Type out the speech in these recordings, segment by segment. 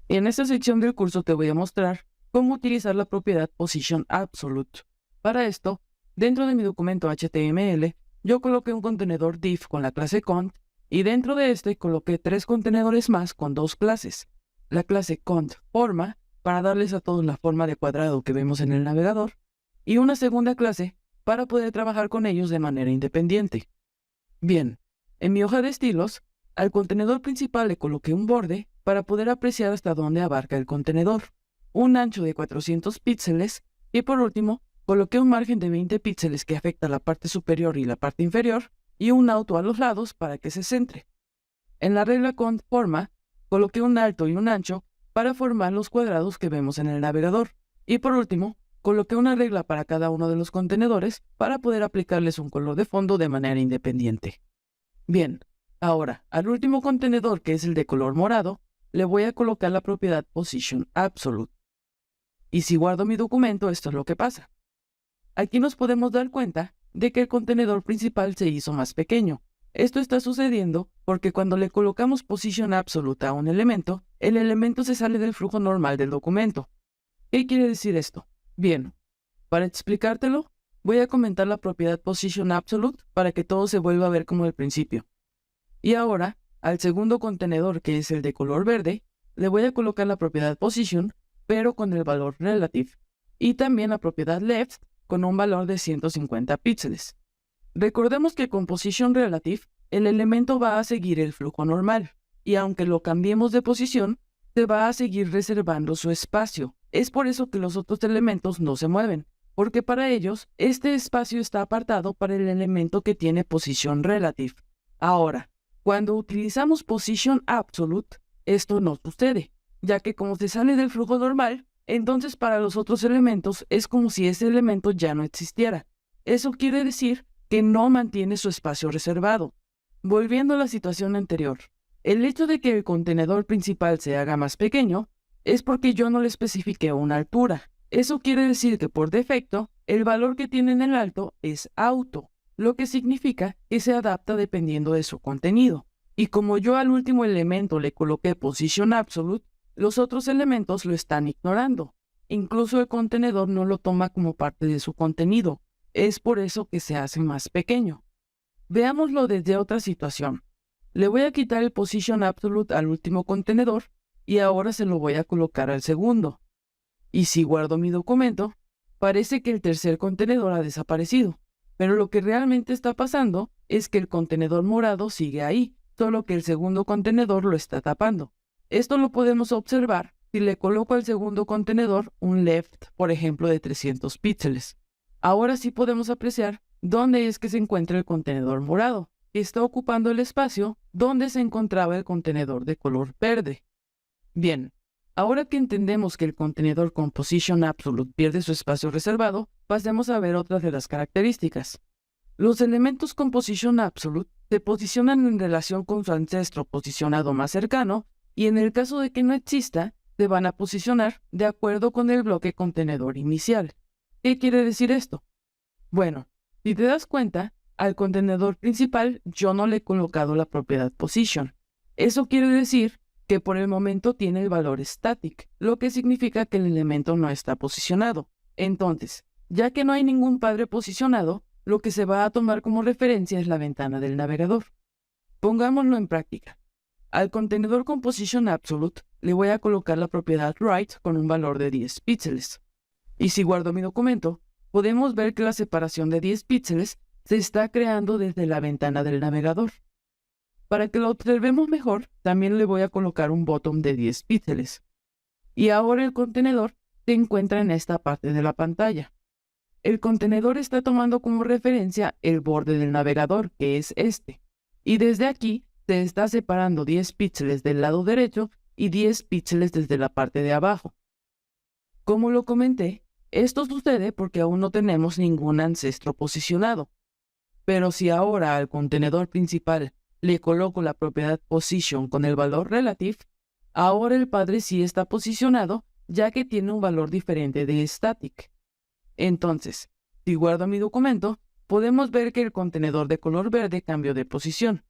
En esta sección del curso te voy a mostrar cómo utilizar la propiedad PositionAbsolute. Para esto, dentro de mi documento HTML, yo coloqué un contenedor div con la clase cont y dentro de este coloqué 3 contenedores más con 2 clases. La clase cont_forma para darles a todos la forma de cuadrado que vemos en el navegador y una segunda clase para poder trabajar con ellos de manera independiente. Bien, en mi hoja de estilos, al contenedor principal le coloqué un borde para poder apreciar hasta dónde abarca el contenedor, un ancho de 400 píxeles y por último, coloqué un margen de 20 píxeles que afecta la parte superior y la parte inferior y un auto a los lados para que se centre. En la regla cont_forma, coloqué un alto y un ancho para formar los cuadrados que vemos en el navegador y por último, coloqué una regla para cada uno de los contenedores para poder aplicarles un color de fondo de manera independiente. Bien, ahora, al último contenedor, que es el de color morado, le voy a colocar la propiedad PositionAbsolute. Y si guardo mi documento, esto es lo que pasa. Aquí nos podemos dar cuenta de que el contenedor principal se hizo más pequeño. Esto está sucediendo porque cuando le colocamos PositionAbsolute a un elemento, el elemento se sale del flujo normal del documento. ¿Qué quiere decir esto? Bien, para explicártelo, voy a comentar la propiedad PositionAbsolute para que todo se vuelva a ver como al principio. Y ahora, al segundo contenedor, que es el de color verde, le voy a colocar la propiedad Position, pero con el valor Relative, y también la propiedad Left con un valor de 150 píxeles. Recordemos que con Position Relative, el elemento va a seguir el flujo normal, y aunque lo cambiemos de posición, se va a seguir reservando su espacio. Es por eso que los otros elementos no se mueven, porque para ellos, este espacio está apartado para el elemento que tiene Position Relative. Ahora, cuando utilizamos PositionAbsolute, esto no sucede, ya que como se sale del flujo normal, entonces para los otros elementos es como si ese elemento ya no existiera. Eso quiere decir que no mantiene su espacio reservado. Volviendo a la situación anterior, el hecho de que el contenedor principal se haga más pequeño es porque yo no le especifiqué una altura. Eso quiere decir que por defecto, el valor que tiene en el alto es auto, lo que significa que se adapta dependiendo de su contenido. Y como yo al último elemento le coloqué PositionAbsolute, los otros elementos lo están ignorando. Incluso el contenedor no lo toma como parte de su contenido. Es por eso que se hace más pequeño. Veámoslo desde otra situación. Le voy a quitar el PositionAbsolute al último contenedor y ahora se lo voy a colocar al segundo. Y si guardo mi documento, parece que el tercer contenedor ha desaparecido. Pero lo que realmente está pasando es que el contenedor morado sigue ahí, solo que el segundo contenedor lo está tapando. Esto lo podemos observar si le coloco al segundo contenedor un left, por ejemplo, de 300 píxeles. Ahora sí podemos apreciar dónde es que se encuentra el contenedor morado, que está ocupando el espacio donde se encontraba el contenedor de color verde. Bien, ahora que entendemos que el contenedor con PositionAbsolute pierde su espacio reservado, pasemos a ver otras de las características. Los elementos con PositionAbsolute se posicionan en relación con su ancestro posicionado más cercano y en el caso de que no exista, se van a posicionar de acuerdo con el bloque contenedor inicial. ¿Qué quiere decir esto? Bueno, si te das cuenta, al contenedor principal yo no le he colocado la propiedad Position. Eso quiere decir que por el momento tiene el valor static, lo que significa que el elemento no está posicionado. Entonces, ya que no hay ningún padre posicionado, lo que se va a tomar como referencia es la ventana del navegador. Pongámoslo en práctica. Al contenedor con PositionAbsolute le voy a colocar la propiedad Right con un valor de 10 píxeles. Y si guardo mi documento, podemos ver que la separación de 10 píxeles se está creando desde la ventana del navegador. Para que lo observemos mejor, también le voy a colocar un bottom de 10 píxeles. Y ahora el contenedor se encuentra en esta parte de la pantalla. El contenedor está tomando como referencia el borde del navegador, que es este. Y desde aquí se está separando 10 píxeles del lado derecho y 10 píxeles desde la parte de abajo. Como lo comenté, esto sucede porque aún no tenemos ningún ancestro posicionado. Pero si ahora al contenedor principal le coloco la propiedad Position con el valor Relative, ahora el padre sí está posicionado, ya que tiene un valor diferente de Static. Entonces, si guardo mi documento, podemos ver que el contenedor de color verde cambió de posición.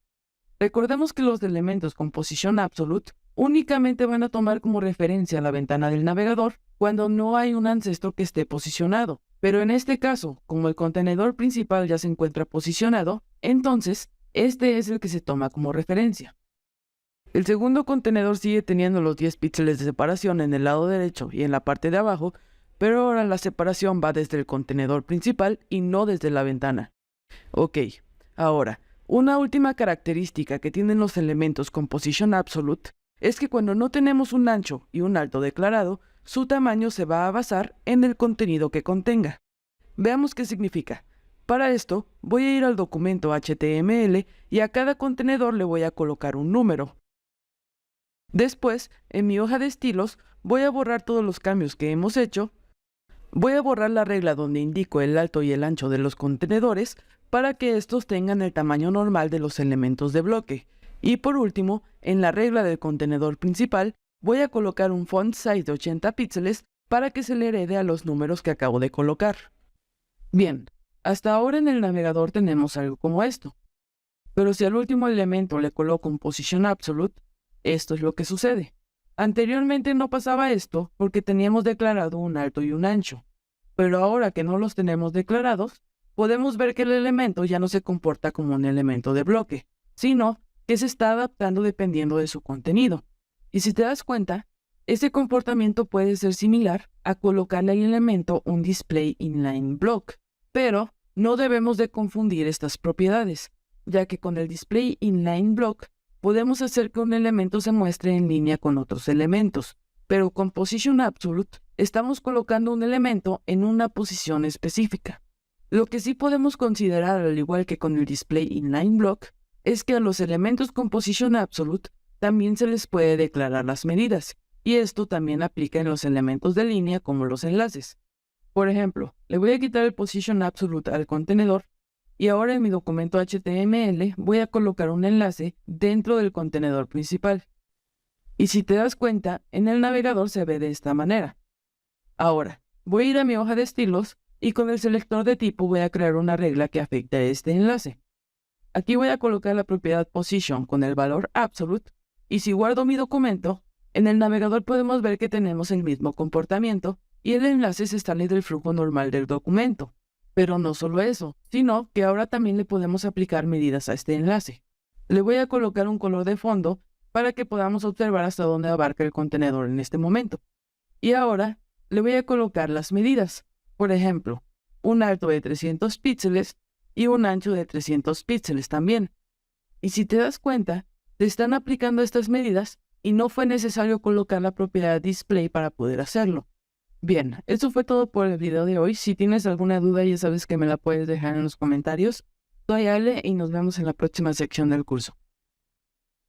Recordemos que los elementos con PositionAbsolute únicamente van a tomar como referencia la ventana del navegador cuando no hay un ancestro que esté posicionado. Pero en este caso, como el contenedor principal ya se encuentra posicionado, entonces este es el que se toma como referencia. El segundo contenedor sigue teniendo los 10 píxeles de separación en el lado derecho y en la parte de abajo, pero ahora la separación va desde el contenedor principal y no desde la ventana. Ok, ahora, una última característica que tienen los elementos con position absolute es que cuando no tenemos un ancho y un alto declarado, su tamaño se va a basar en el contenido que contenga. Veamos qué significa. Para esto, voy a ir al documento HTML y a cada contenedor le voy a colocar un número. Después, en mi hoja de estilos, voy a borrar todos los cambios que hemos hecho. Voy a borrar la regla donde indico el alto y el ancho de los contenedores para que estos tengan el tamaño normal de los elementos de bloque. Y por último, en la regla del contenedor principal, voy a colocar un font size de 80 píxeles para que se le herede a los números que acabo de colocar. Bien, hasta ahora en el navegador tenemos algo como esto. Pero si al último elemento le coloco un position absolute, esto es lo que sucede. Anteriormente no pasaba esto porque teníamos declarado un alto y un ancho. Pero ahora que no los tenemos declarados, podemos ver que el elemento ya no se comporta como un elemento de bloque, sino que se está adaptando dependiendo de su contenido. Y si te das cuenta, ese comportamiento puede ser similar a colocarle al elemento un display inline block, pero no debemos de confundir estas propiedades, ya que con el display inline block podemos hacer que un elemento se muestre en línea con otros elementos, pero con position absolute estamos colocando un elemento en una posición específica. Lo que sí podemos considerar, al igual que con el display inline block, es que a los elementos con position absolute también se les puede declarar las medidas, y esto también aplica en los elementos de línea como los enlaces. Por ejemplo, le voy a quitar el position absolute al contenedor y ahora en mi documento HTML voy a colocar un enlace dentro del contenedor principal. Y si te das cuenta, en el navegador se ve de esta manera. Ahora, voy a ir a mi hoja de estilos y con el selector de tipo voy a crear una regla que afecte a este enlace. Aquí voy a colocar la propiedad position con el valor absolute y si guardo mi documento, en el navegador podemos ver que tenemos el mismo comportamiento y el enlace se sale del flujo normal del documento. Pero no solo eso, sino que ahora también le podemos aplicar medidas a este enlace. Le voy a colocar un color de fondo para que podamos observar hasta dónde abarca el contenedor en este momento. Y ahora le voy a colocar las medidas. Por ejemplo, un alto de 300 píxeles y un ancho de 300 píxeles también. Y si te das cuenta, te están aplicando estas medidas y no fue necesario colocar la propiedad display para poder hacerlo. Bien, eso fue todo por el video de hoy. Si tienes alguna duda ya sabes que me la puedes dejar en los comentarios. Soy Ale y nos vemos en la próxima sección del curso.